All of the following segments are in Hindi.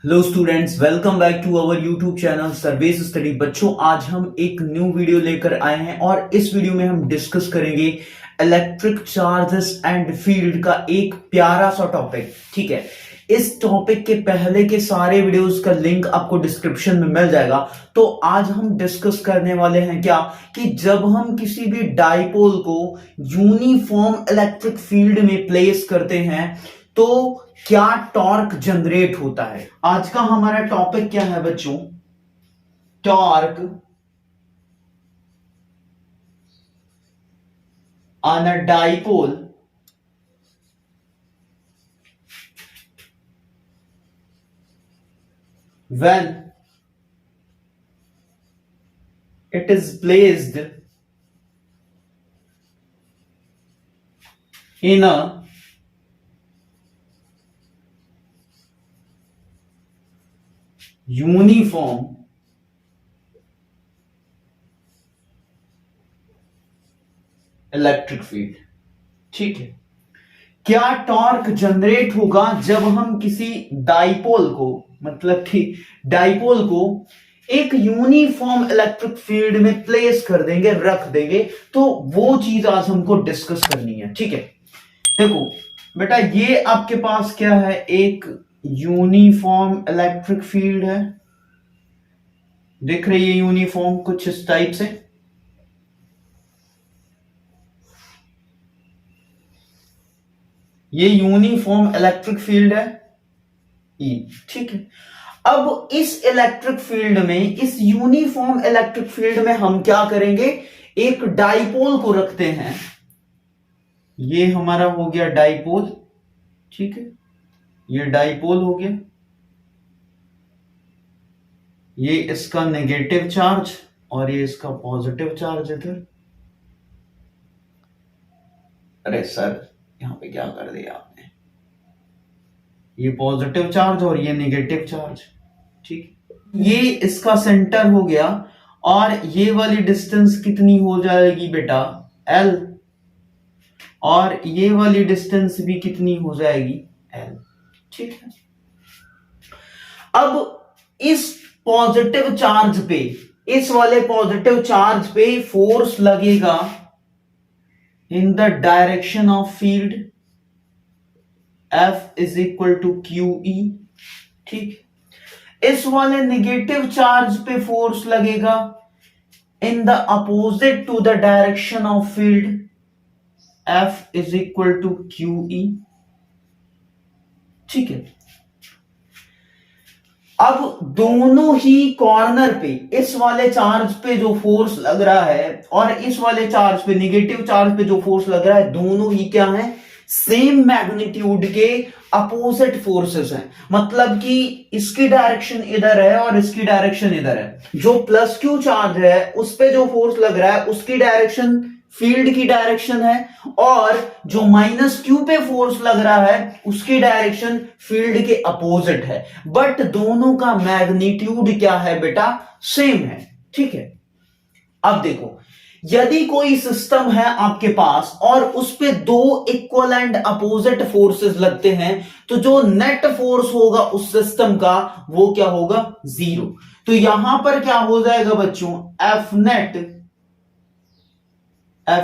Hello students, welcome back to our YouTube channel Sarvesh study. बच्चों, आज हम एक न्यू वीडियो लेकर आए हैं और इस वीडियो में हम डिस्कस करेंगे इलेक्ट्रिक चार्जेस एंड फील्ड का एक प्यारा सा टॉपिक। ठीक है, इस टॉपिक के पहले के सारे वीडियोस का लिंक आपको डिस्क्रिप्शन में मिल जाएगा। तो आज हम डिस्कस करने वाले हैं क्या कि जब हम किसी भी डाइपोल को यूनिफॉर्म इलेक्ट्रिक फील्ड में प्लेस करते हैं तो क्या टॉर्क जनरेट होता है। आज का हमारा टॉपिक क्या है बच्चों? Torque on a dipole when it is placed in a uniform electric field. ठीक है, क्या टॉर्क जनरेट होगा जब हम किसी डाइपोल को, मतलब कि डाइपोल को एक यूनिफॉर्म इलेक्ट्रिक फील्ड में प्लेस कर देंगे, रख देंगे। तो वो चीज आज हमको डिस्कस करनी है। ठीक है, देखो बेटा, ये आपके पास क्या है? एक यूनिफॉर्म इलेक्ट्रिक फील्ड है। दिख रही है यूनिफॉर्म कुछ इस टाइप से। ये यूनिफॉर्म इलेक्ट्रिक फील्ड है ई। ठीक है, अब इस इलेक्ट्रिक फील्ड में, इस यूनिफॉर्म इलेक्ट्रिक फील्ड में हम क्या करेंगे? एक डाइपोल को रखते हैं। ये हमारा हो गया डाइपोल। ठीक है, ये डाइपोल हो गया। ये इसका नेगेटिव चार्ज और ये इसका पॉजिटिव चार्ज इधर। अरे सर, यहां पे क्या कर दिया आपने? ये पॉजिटिव चार्ज और ये नेगेटिव चार्ज। ठीक, ये इसका सेंटर हो गया और ये वाली डिस्टेंस कितनी हो जाएगी बेटा? L। और ये वाली डिस्टेंस भी कितनी हो जाएगी? L। ठीक है, अब इस पॉजिटिव चार्ज पे, इस वाले पॉजिटिव चार्ज पे फोर्स लगेगा in the direction of field F is equal to QE। ठीक, इस वाले नेगेटिव चार्ज पे फोर्स लगेगा in the opposite to the direction of field F is equal to QE। ठीक है, अब दोनों ही कॉर्नर पे इस वाले चार्ज पे जो फोर्स लग रहा है और इस वाले चार्ज पे, नेगेटिव चार्ज पे जो फोर्स लग रहा है, दोनों ही क्या है? सेम मैग्नीट्यूड के अपोजिट फोर्सेस हैं। मतलब कि इसकी डायरेक्शन इधर है और इसकी डायरेक्शन इधर है। जो प्लस क्यू चार्ज है उस पे जो फोर्स लग रहा है उसकी डायरेक्शन फील्ड की डायरेक्शन है, और जो माइनस क्यू पे फोर्स लग रहा है उसकी डायरेक्शन फील्ड के अपोजिट है। बट दोनों का मैग्नीट्यूड क्या है बेटा? सेम है। ठीक है, अब देखो, यदि कोई सिस्टम है आपके पास और उस पे दो इक्वल एंड अपोजिट फोर्सेस लगते हैं, तो जो नेट फोर्स होगा उस सिस्टम का वो क्या होगा? जीरो। तो यहां पर क्या हो जाएगा बच्चों? F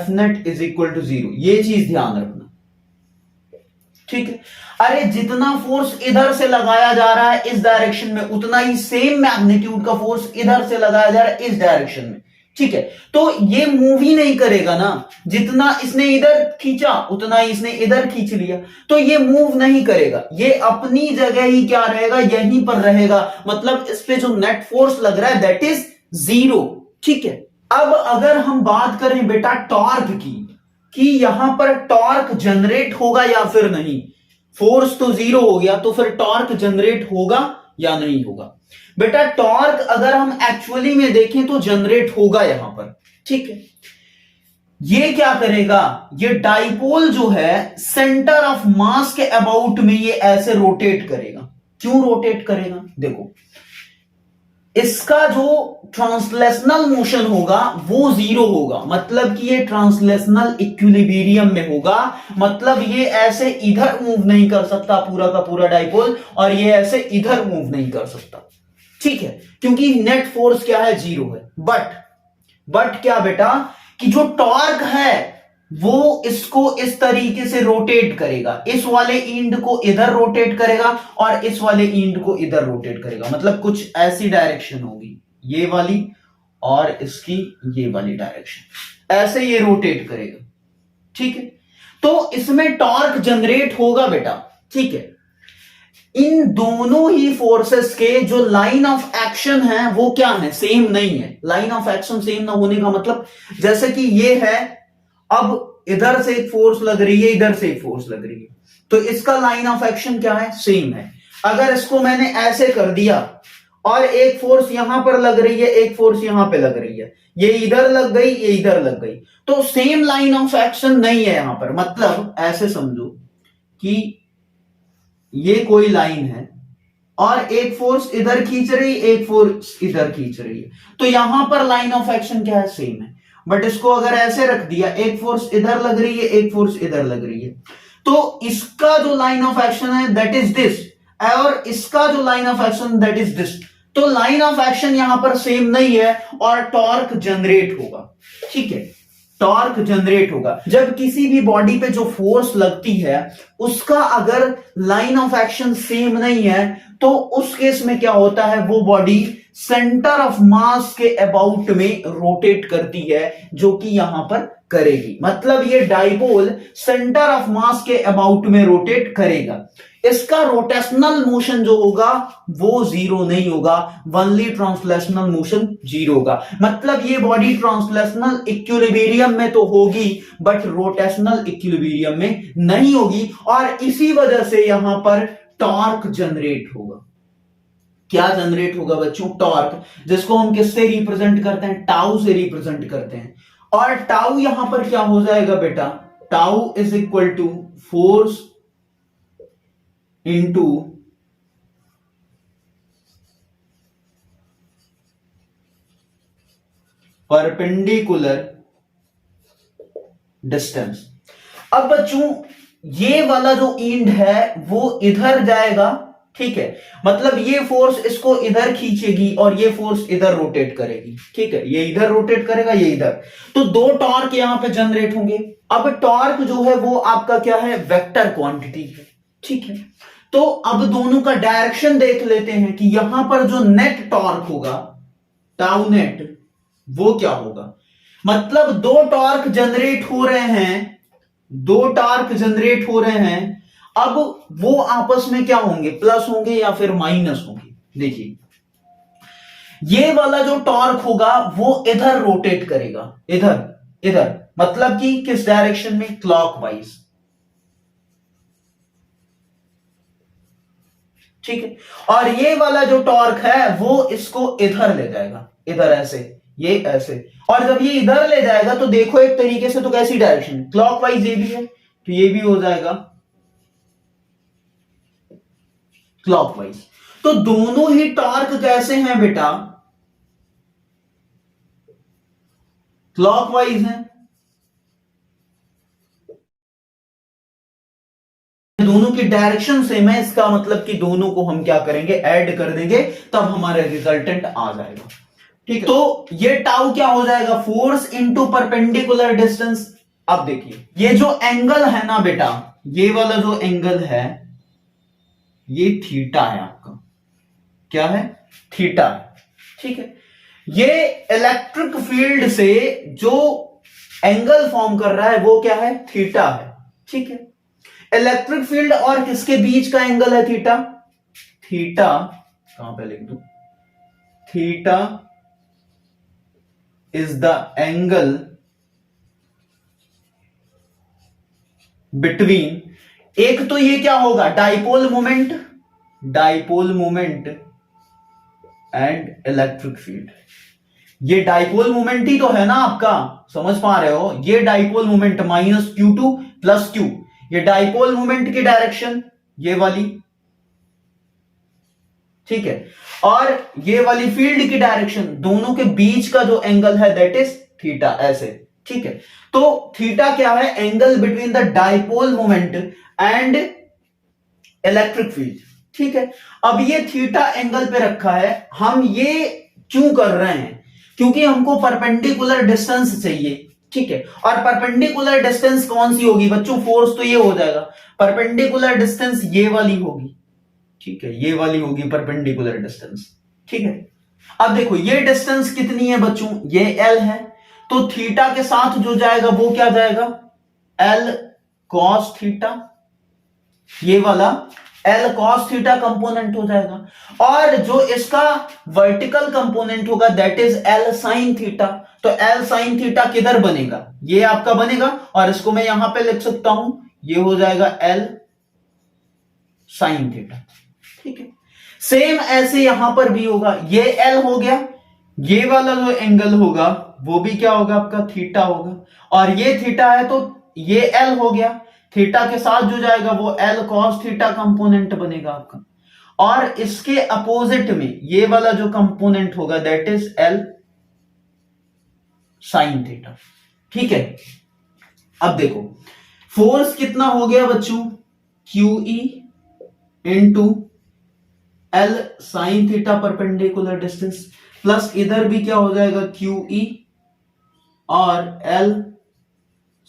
net is equal to zero. ये चीज ध्यान रखना। ठीक है, अरे जितना फोर्स इधर से लगाया जा रहा है इस डायरेक्शन में, उतना ही सेम मैग्नीट्यूड का फोर्स इधर से लगाया जा रहा है इस डायरेक्शन में। ठीक है, तो ये मूव ही नहीं करेगा ना। जितना इसने इधर खींचा उतना ही इसने इधर खींच लिया, तो ये मूव नहीं करेगा। ये अपनी जगह ही क्या रहेगा? यहीं पर रहेगा। मतलब इस पे जो नेट फोर्स लग रहा है दैट इज जीरो। ठीक है, अब अगर हम बात करें बेटा टॉर्क की, कि यहां पर टॉर्क जनरेट होगा या फिर नहीं। फोर्स तो जीरो हो गया, तो फिर टॉर्क जनरेट होगा या नहीं होगा? बेटा टॉर्क अगर हम एक्चुअली में देखें तो जनरेट होगा यहां पर। ठीक है, ये क्या करेगा? ये डाइपोल जो है सेंटर ऑफ मास के अबाउट में ये ऐसे रोटेट करेगा। क्यों रोटेट करेगा? देखो, इसका जो ट्रांसलेशनल मोशन होगा वो जीरो होगा, मतलब कि ये ट्रांसलेशनल इक्विलिब्रियम में होगा, मतलब ये ऐसे इधर मूव नहीं कर सकता पूरा का पूरा डाइपोल, और ये ऐसे इधर मूव नहीं कर सकता, ठीक है, क्योंकि नेट फोर्स क्या है, जीरो है। बट क्या बेटा, कि जो टॉर्क है वो इसको इस तरीके से रोटेट करेगा, इस वाले इंड को इधर रोटेट करेगा और इस वाले इंड को इधर रोटेट करेगा, मतलब कुछ ऐसी डायरेक्शन होगी, ये वाली और इसकी ये वाली डायरेक्शन, ऐसे ये रोटेट करेगा, ठीक है। तो इसमें टॉर्क जनरेट होगा बेटा, ठीक है। इन दोनों ही फोर्सेस के जो लाइन ऑफ एक्शन है वो क्या है, सेम नहीं है। लाइन ऑफ एक्शन सेम ना होने का मतलब, जैसे कि ये है, अब इधर से एक फोर्स लग रही है, इधर से एक फोर्स लग रही है, तो इसका लाइन ऑफ एक्शन क्या है, सेम है। अगर इसको मैंने ऐसे कर दिया और एक फोर्स यहां पर लग रही है, एक फोर्स यहां पे लग रही है, ये इधर लग गई, ये इधर लग गई, तो सेम लाइन ऑफ एक्शन नहीं है यहां पर। मतलब ऐसे समझो कि ये कोई लाइन है और एक फोर्स इधर खींच रही, एक फोर्स इधर खींच रही है, तो यहां पर लाइन ऑफ एक्शन क्या है, सेम है। बट इसको अगर ऐसे रख दिया, एक फोर्स इधर लग रही है, एक फोर्स इधर लग रही है, तो इसका जो लाइन ऑफ एक्शन है दैट इज दिस, और इसका जो line of action that is this, तो लाइन ऑफ एक्शन यहां पर सेम नहीं है और टॉर्क जनरेट होगा, ठीक है। टॉर्क जनरेट होगा जब किसी भी बॉडी पे जो फोर्स लगती है उसका अगर लाइन ऑफ एक्शन सेम नहीं है, तो उस केस में क्या होता है, वो बॉडी सेंटर ऑफ मास के अबाउट में रोटेट करती है, जो कि यहां पर करेगी। मतलब ये डाइपोल सेंटर ऑफ मास के अबाउट में रोटेट करेगा। इसका रोटेशनल मोशन जो होगा वो जीरो नहीं होगा, ओनली ट्रांसलेशनल मोशन जीरो होगा। मतलब ये बॉडी ट्रांसलेशनल इक्विलिब्रियम में तो होगी बट रोटेशनल इक्विलिब्रियम में नहीं होगी, और इसी वजह से यहां पर टॉर्क जनरेट होगा। क्या जनरेट होगा बच्चों, टॉर्क, जिसको हम किससे रिप्रेजेंट करते हैं, टाउ से रिप्रेजेंट करते हैं। और टाउ यहां पर क्या हो जाएगा बेटा, tau is equal to force into perpendicular distance. अब बच्चों ये वाला जो इंड है वो इधर जाएगा, ठीक है, मतलब ये फोर्स इसको इधर खींचेगी और ये फोर्स इधर रोटेट करेगी, ठीक है, ये इधर रोटेट करेगा, ये इधर, तो दो टॉर्क यहां पे जनरेट होंगे। अब टॉर्क जो है वो आपका क्या है, वेक्टर क्वांटिटी है, ठीक है। तो अब दोनों का डायरेक्शन देख लेते हैं कि यहां पर जो नेट टॉर्क होगा, टाउ नेट, वो क्या होगा। मतलब दो टॉर्क जनरेट हो रहे हैं, दो टॉर्क जनरेट हो रहे हैं, अब वो आपस में क्या होंगे, प्लस होंगे या फिर माइनस होंगे। देखिए ये वाला जो टॉर्क होगा वो इधर रोटेट करेगा, इधर इधर, मतलब कि किस डायरेक्शन में, क्लॉकवाइज, ठीक है। और ये वाला जो टॉर्क है वो इसको इधर ले जाएगा, इधर ऐसे, ये ऐसे, और जब ये इधर ले जाएगा तो देखो एक तरीके से तो कैसी डायरेक्शन, क्लॉकवाइज ये भी है, तो ये भी हो जाएगा क्लॉकवाइज। तो दोनों ही टॉर्क कैसे हैं बेटा, क्लॉकवाइज हैं। दोनों की डायरेक्शन सेम है, इसका मतलब कि दोनों को हम क्या करेंगे, ऐड कर देंगे, तब हमारा रिजल्टेंट आ जाएगा, ठीक है। तो ये टाउ क्या हो जाएगा, फोर्स इंटू परपेंडिकुलर डिस्टेंस। अब देखिए ये जो एंगल है ना बेटा, ये वाला जो एंगल है ये थीटा है आपका, क्या है, थीटा है, ठीक है। ये इलेक्ट्रिक फील्ड से जो एंगल फॉर्म कर रहा है वो क्या है, थीटा है, ठीक है। इलेक्ट्रिक फील्ड और किसके बीच का एंगल है थीटा, थीटा कहां पे लिख दूं, theta is the angle between, एक तो ये क्या होगा, dipole moment, dipole moment and electric field. ये डाइपोल मोमेंट ही तो है ना आपका, समझ पा रहे हो, ये dipole moment minus Q2 plus Q, ये डाइपोल मोमेंट की डायरेक्शन ये वाली, ठीक है, और ये वाली फील्ड की डायरेक्शन, दोनों के बीच का जो एंगल है दैट इज थीटा, ऐसे, ठीक है। तो थीटा क्या है? Angle between the dipole moment and electric field, ठीक है। अब ये थीटा एंगल पे रखा है, हम ये क्यों कर रहे हैं? क्योंकि हमको परपेंडिकुलर डिस्टेंस चाहिए, ठीक है। और परपेंडिकुलर डिस्टेंस कौन सी होगी बच्चों? फोर्स तो ये हो जाएगा, परपेंडिकुलर डिस्टेंस ये वाली होगी, ठीक है, ये वाली होगी परपेंडिकुलर डिस्टेंस, ठीक है। अब देखो ये डिस्टेंस कितनी है बच्चों? ये एल है, तो थीटा के साथ जो जाएगा वो क्या जाएगा? एल कॉस थीटा, ये वाला एल कॉस थीटा कंपोनेंट हो जाएगा। और जो इसका वर्टिकल कंपोनेंट होगा that is L sine theta. तो एल साइन थीटा किधर बनेगा? ये आपका बनेगा, और इसको मैं यहां पे लिख सकता हूं, ये हो जाएगा एल साइन थीटा, ठीक है। सेम ऐसे यहां पर भी होगा, ये एल हो गया, ये वाला जो एंगल होगा वो भी क्या होगा? आपका थीटा होगा, और ये थीटा है तो ये एल हो गया, थीटा के साथ जो जाएगा वो एल कॉस थीटा कंपोनेंट बनेगा आपका, और इसके अपोजिट में ये वाला जो कंपोनेंट होगा that is L sine theta, ठीक है। अब देखो फोर्स कितना हो गया बच्चों? QE into L sine theta perpendicular distance, plus इधर भी क्या हो जाएगा? QE और एल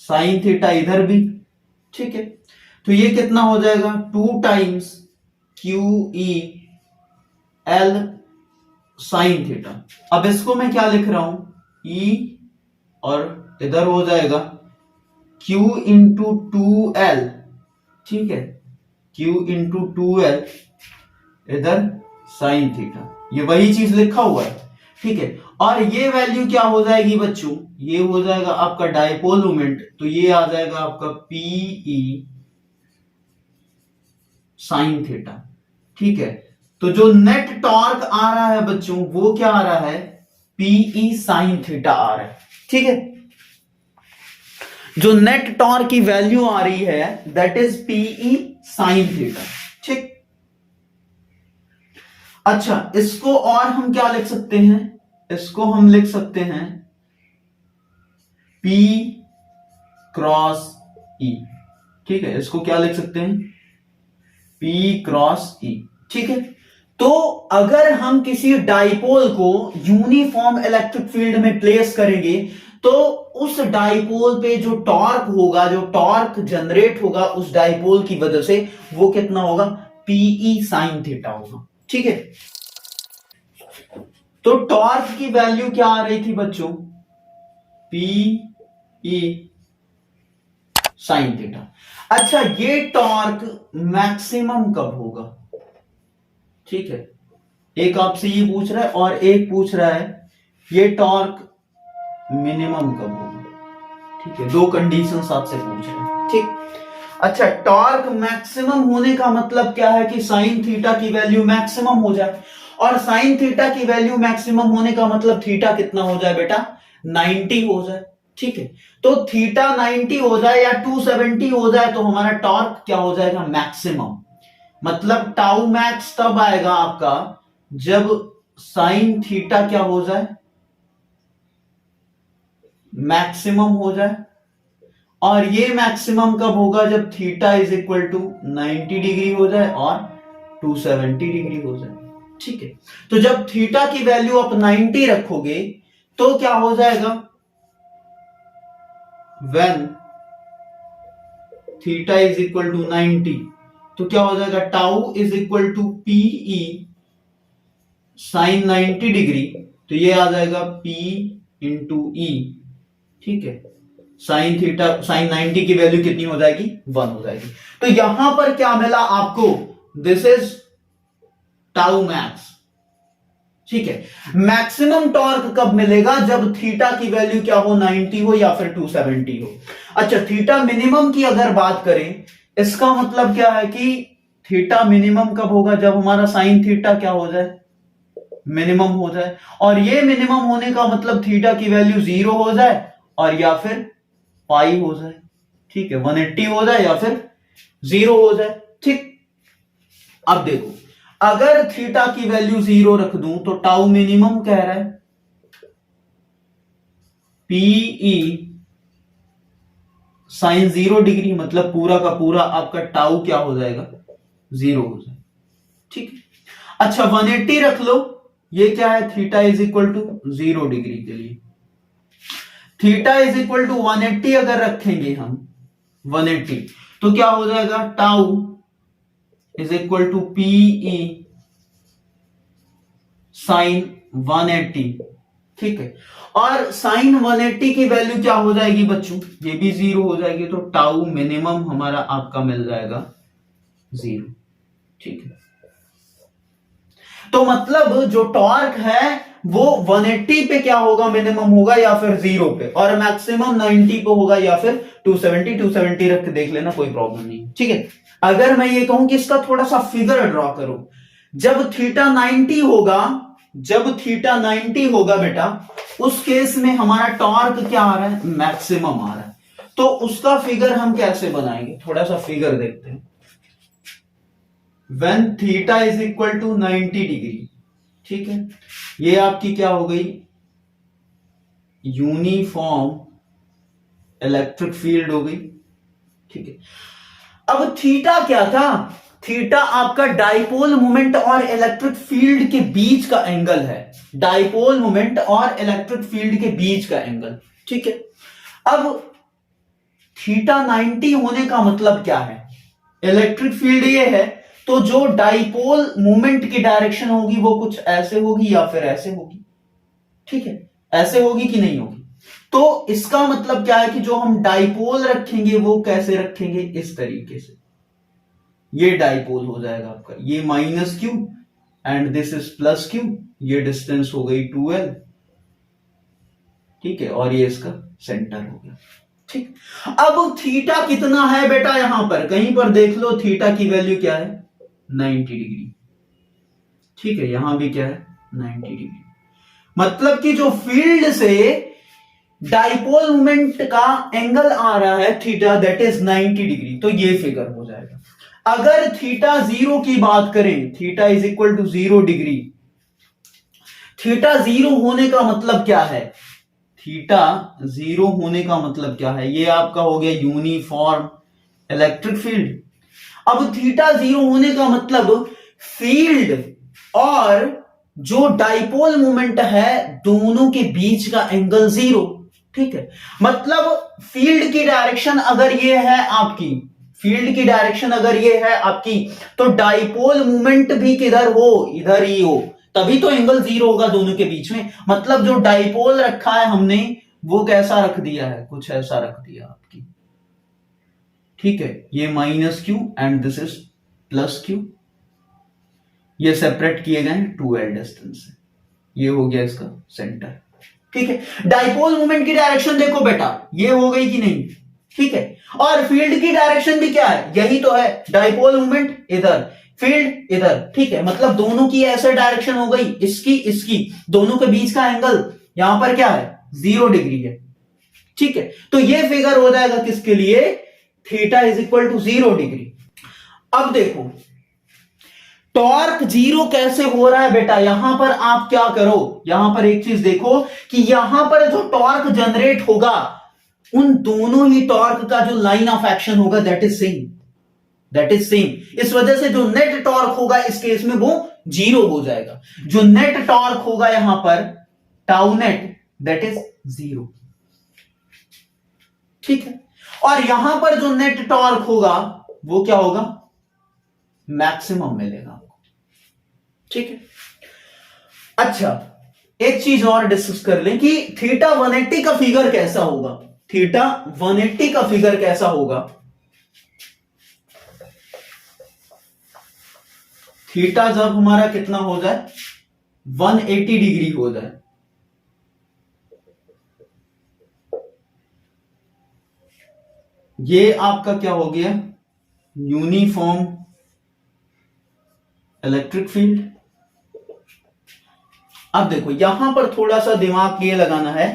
साइन थीटा इधर भी, ठीक है। तो ये कितना हो जाएगा? 2 times QE L sine theta. अब इसको मैं क्या लिख रहा हूं? E, और इधर हो जाएगा Q इंटू 2L, ठीक है, Q इंटू 2L, इधर साइन थीटा, ये वही चीज लिखा हुआ है, ठीक है। और ये वैल्यू क्या हो जाएगी बच्चों? ये हो जाएगा आपका डाइपोल मोमेंट, तो ये आ जाएगा आपका PE साइन थीटा, ठीक है। तो जो नेट टॉर्क आ रहा है बच्चों वो क्या आ रहा है? PE साइन थीटा आ रहा है, ठीक है। जो नेट टॉर्क की वैल्यू आ रही है that is PE sine theta, ठीक। अच्छा, इसको और हम क्या लिख सकते हैं? इसको हम लिख सकते हैं P क्रॉस E, ठीक है। इसको क्या लिख सकते हैं? P क्रॉस E, ठीक है। तो अगर हम किसी डाइपोल को यूनिफॉर्म इलेक्ट्रिक फील्ड में प्लेस करेंगे तो उस डाइपोल पे जो टॉर्क होगा, जो टॉर्क जनरेट होगा उस डाइपोल की वजह से, वो कितना होगा? PE साइन थीटा होगा, ठीक है। तो टॉर्क की वैल्यू क्या आ रही थी बच्चों? PE sine theta. अच्छा, ये टॉर्क मैक्सिमम कब होगा? ठीक है, एक आपसे ये पूछ रहा है और एक पूछ रहा है ये टॉर्क मिनिमम कब होगा, ठीक है। दो कंडीशंस आपसे पूछ रहे हैं, ठीक। अच्छा, टॉर्क मैक्सिमम होने का मतलब क्या है? कि साइन थीटा की वैल्यू मैक्सिमम हो जाए, और साइन थीटा की वैल्यू मैक्सिमम होने का मतलब थीटा कितना हो जाए बेटा? 90 हो जाए, ठीक है। तो थीटा 90 हो जाए या 270 हो जाए तो हमारा टॉर्क क्या हो जाएगा? मैक्सिमम। मतलब टाउ मैक्स तब आएगा आपका जब साइन थीटा क्या हो जाए? मैक्सिमम हो जाए। और ये मैक्सिमम कब होगा? जब theta is equal to 90 degree हो जाए और 270 डिग्री हो जाए, ठीक है। तो जब थीटा की वैल्यू आप 90 रखोगे तो क्या हो जाएगा? When theta is equal to 90 तो क्या हो जाएगा? Tau is equal to PE sine 90 degree, तो ये आ जाएगा P इंटू E, ठीक है। साइन थीटा, साइन 90 की वैल्यू कितनी हो जाएगी? 1 हो जाएगी। तो यहां पर क्या मिला आपको? दिस इज टाउ मैक्स, ठीक है। मैक्सिमम टॉर्क कब मिलेगा? जब थीटा की वैल्यू क्या हो? 90 हो या फिर 270 हो। अच्छा, थीटा मिनिमम की अगर बात करें, इसका मतलब क्या है कि थीटा मिनिमम कब होगा? जब हमारा साइन थीटा क्या हो जाए? मिनिमम हो जाए। और ये मिनिमम होने का मतलब थीटा की वैल्यू 0 हो जाए और या फिर पाई हो जाए, ठीक है, 180 हो जाए या फिर 0 हो जाए, ठीक। अब देखो, अगर थीटा की वैल्यू 0 रख दूं तो टाउ मिनिमम कह रहा है पीई साइन 0 डिग्री, मतलब पूरा का पूरा आपका टाउ क्या हो जाएगा, 0 हो जाएगा। ठीक है। अच्छा 180 रख लो, ये क्या है, theta is equal to 0 degree के लिए थीटा इज इक्वल टू 180 अगर रखेंगे हम 180 तो क्या हो जाएगा, tau is equal to PE sine 180। ठीक है, और साइन 180 की वैल्यू क्या हो जाएगी बच्चों, ये भी 0 हो जाएगी, तो टाउ मिनिमम हमारा आपका मिल जाएगा 0। ठीक है, तो मतलब जो टॉर्क है वो 180 पे क्या होगा, मिनिमम होगा या फिर 0 पे, और मैक्सिमम 90 पे होगा या फिर 270 रख के देख लेना, कोई प्रॉब्लम नहीं। ठीक है, अगर मैं ये कहूं कि इसका थोड़ा सा फिगर ड्रॉ करो, जब थीटा 90 होगा, जब थीटा 90 होगा बेटा, उस केस में हमारा टॉर्क क्या आ रहा है, मैक्सिमम आ रहा है। तो उसका फिगर हम कैसे बनाएंगे, थोड़ा सा फिगर देखते हैं। when theta is equal to 90 degree, ठीक है, ये आपकी क्या हो गई, यूनिफॉर्म इलेक्ट्रिक फील्ड हो गई। ठीक है, अब थीटा क्या था, थीटा आपका डाइपोल मोमेंट और इलेक्ट्रिक फील्ड के बीच का एंगल है, डाइपोल मोमेंट और इलेक्ट्रिक फील्ड के बीच का एंगल। ठीक है, अब थीटा 90 होने का मतलब क्या है, इलेक्ट्रिक फील्ड ये है, तो जो डाइपोल मोमेंट की डायरेक्शन होगी वो कुछ ऐसे होगी या फिर ऐसे होगी। ठीक है, ऐसे होगी कि नहीं होगी, तो इसका मतलब क्या है कि जो हम डाइपोल रखेंगे वो कैसे रखेंगे, इस तरीके से, ये डाइपोल हो जाएगा आपका, ये minus Q and this is plus Q, ये डिस्टेंस हो गई 2l। ठीक है, और ये इसका सेंटर हो गया। ठीक, अब थीटा कितना है बेटा, यहां पर कहीं पर देख लो, थीटा की वैल्यू क्या है, 90 डिग्री। ठीक है, यहां भी क्या है, 90 डिग्री, मतलब कि जो फील्ड से डाइपोल मोमेंट का एंगल आ रहा है थीटा, दैट इज 90 डिग्री, तो ये फिगर हो जाएगा। अगर थीटा 0 की बात करें, theta is equal to 0 degree, theta 0 होने का मतलब क्या है, थीटा 0 होने का मतलब क्या है, ये आपका हो गया यूनिफॉर्म इलेक्ट्रिक फील्ड। अब थीटा 0 होने का मतलब फील्ड और जो डाइपोल मोमेंट है दोनों के बीच का एंगल 0। ठीक है, मतलब फील्ड की डायरेक्शन अगर ये है आपकी, फील्ड की डायरेक्शन अगर ये है आपकी, तो डाइपोल मोमेंट भी किधर हो, इधर ही हो, तभी तो एंगल 0 होगा दोनों के बीच में। मतलब जो डाइपोल रखा है हमने वो कैसा रख दिया है, कुछ ऐसा रख दिया आपकी। ठीक है, ये minus Q and this is plus Q, ये सेपरेट किए गए 2l डिस्टेंस से, ये हो गया इसका सेंटर। ठीक है, डाइपोल मोमेंट की डायरेक्शन देखो बेटा, ये हो गई कि नहीं। ठीक है, और फील्ड की डायरेक्शन भी क्या है, यही तो है, डाइपोल मोमेंट इधर, फील्ड इधर। ठीक है, मतलब दोनों की ऐसे डायरेक्शन हो गई, इसकी इसकी, दोनों के बीच का एंगल यहां पर क्या है, 0 डिग्री है। ठीक है, तो ये फिगर हो जाएगा किसके लिए, theta is equal to 0 degree. अब देखो टॉर्क 0 कैसे हो रहा है बेटा, यहां पर आप क्या करो, यहां पर एक चीज देखो कि यहां पर जो टॉर्क जनरेट होगा उन दोनों ही टॉर्क का जो लाइन ऑफ एक्शन होगा that is same, that is same. इस वजह से जो नेट टॉर्क होगा इस केस में वो 0 हो जाएगा। जो नेट टॉर्क होगा यहां पर टाउ नेट दैट इज 0। ठीक है, और यहां पर जो नेट टॉर्क होगा वो क्या होगा, मैक्सिमम मिलेगा आपको। ठीक है, अच्छा एक चीज और डिस्कस कर लें कि थीटा 180 का फिगर कैसा होगा, थीटा 180 का फिगर कैसा होगा। थीटा जब हमारा कितना हो जाए, 180 डिग्री हो जाए, ये आपका क्या हो गया, यूनिफॉर्म इलेक्ट्रिक फील्ड। अब देखो यहां पर थोड़ा सा दिमाग ये लगाना है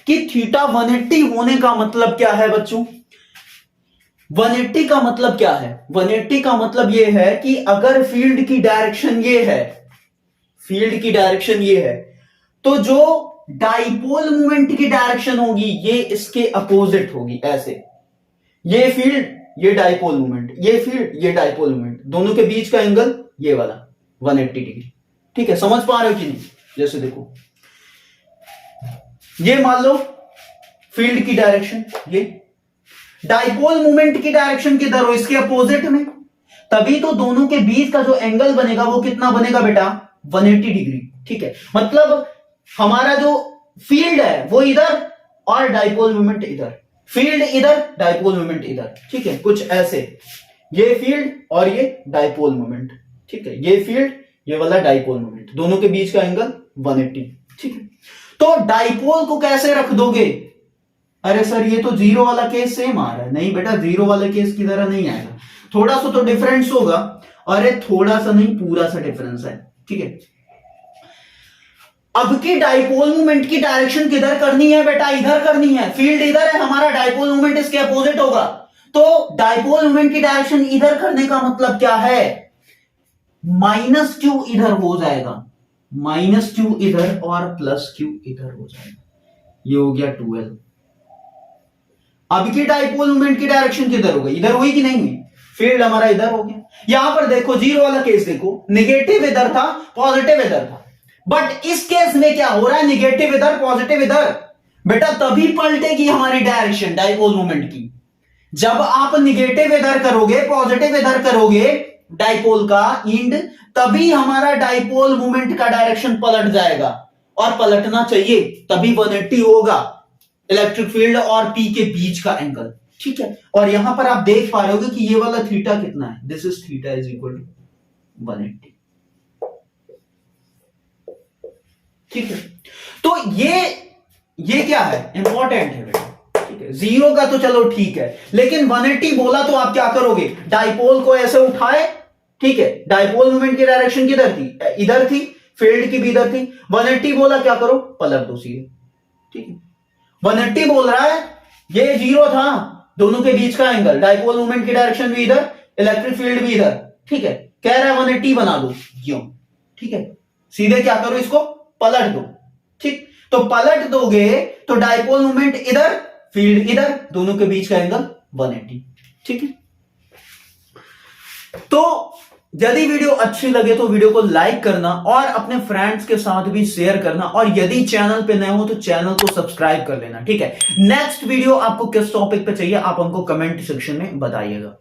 कि थीटा 180 होने का मतलब क्या है बच्चों, 180 का मतलब क्या है? 180 का मतलब यह है कि अगर फील्ड की डायरेक्शन ये है, फील्ड की डायरेक्शन ये है, तो जो डाइपोल मोमेंट की डायरेक्शन होगी ये इसके अपोजिट होगी। ऐसे ये फील्ड, ये डाइपोल मोमेंट, ये फील्ड, ये डाइपोल मोमेंट, दोनों के बीच का एंगल ये वाला 180 डिग्री। ठीक है, समझ पा रहे हो कि नहीं? जैसे देखो, ये मान लो फील्ड की डायरेक्शन, ये डाइपोल मोमेंट की डायरेक्शन किधर हो? इसके अपोजिट में। तभी तो दोनों के बीच का जो एंगल बनेगा वो कितना बनेगा बेटा? 180 डिग्री। ठीक है, मतलब हमारा जो फील्ड है वो इधर और डाइपोल मोमेंट इधर, फील्ड इधर, डाइपोल मोमेंट इधर। ठीक है, कुछ ऐसे, ये फील्ड और ये डाइपोल मोमेंट। ठीक है, ये फील्ड, ये वाला डाइपोल मोमेंट, दोनों के बीच का एंगल 180। ठीक है, तो डाइपोल को कैसे रख दोगे? अरे सर ये तो जीरो वाला केस सेम आ रहा है। नहीं बेटा, जीरो वाला केस की तरह नहीं आएगा, थोड़ा सा तो डिफरेंस होगा। अरे थोड़ा सा नहीं, पूरा सा डिफरेंस है। ठीक है, अब की डाइपोल मोमेंट की डायरेक्शन किधर करनी है बेटा? इधर करनी है। फील्ड इधर है हमारा, डाइपोल मोमेंट इसके अपोजिट होगा, तो डाइपोल मोमेंट की डायरेक्शन इधर करने का मतलब क्या है? -q इधर हो जाएगा, -q इधर और +q इधर हो जाएगा। ये हो गया 2l। अब की डाइपोल मोमेंट की डायरेक्शन किधर हो गई? इधर हुई कि नहीं हुई? फील्ड हमारा इधर हो गया। यहां पर देखो, जीरो वाला केस देखो, निगेटिव इधर था, पॉजिटिव इधर था। बट इस केस में क्या हो रहा है? निगेटिव इधर, पॉजिटिव इधर। बेटा तभी पलटेगी हमारी डायरेक्शन डाइपोल मोमेंट की, जब आप निगेटिव इधर करोगे, पॉजिटिव इधर करोगे डाइपोल का इंड, तभी हमारा डाइपोल मोमेंट का डायरेक्शन पलट जाएगा। और पलटना चाहिए, तभी 180 होगा इलेक्ट्रिक फील्ड और पी के बीच का एंगल। ठीक है, और यहां पर आप देख पा रहे हो कि ये वाला थीटा कितना है? This is theta is equal to 180। ठीक है, तो ये क्या है? इंपॉर्टेंट है बेटा। ठीक है, जीरो का तो चलो ठीक है, लेकिन 180 बोला तो आप क्या करोगे? डाइपोल को ऐसे उठाए, ठीक है, डाइपोल मोमेंट की डायरेक्शन किधर थी? इधर थी, फील्ड की भी इधर थी। 180 बोला, क्या करो? पलट दो सीधे। ठीक है, 180 बोल रहा है, ये जीरो था, दोनों के बीच का एंगल, डाइपोल मोमेंट की डायरेक्शन भी इधर, इलेक्ट्रिक फील्ड भी इधर। ठीक है, कह रहा है 180 बना दो, क्यों? ठीक है, सीधे क्या करो? इसको पलट दो। ठीक, तो पलट दोगे तो डाइपोल मोमेंट इधर, फील्ड इधर, दोनों के बीच का एंगल 180। ठीक है, तो यदि वीडियो अच्छी लगे तो वीडियो को लाइक करना और अपने फ्रेंड्स के साथ भी शेयर करना, और यदि चैनल पे नए हो तो चैनल को सब्सक्राइब कर लेना। ठीक है, नेक्स्ट वीडियो आपको किस टॉपिक पे चाहिए आप हमको कमेंट सेक्शन में बताइएगा।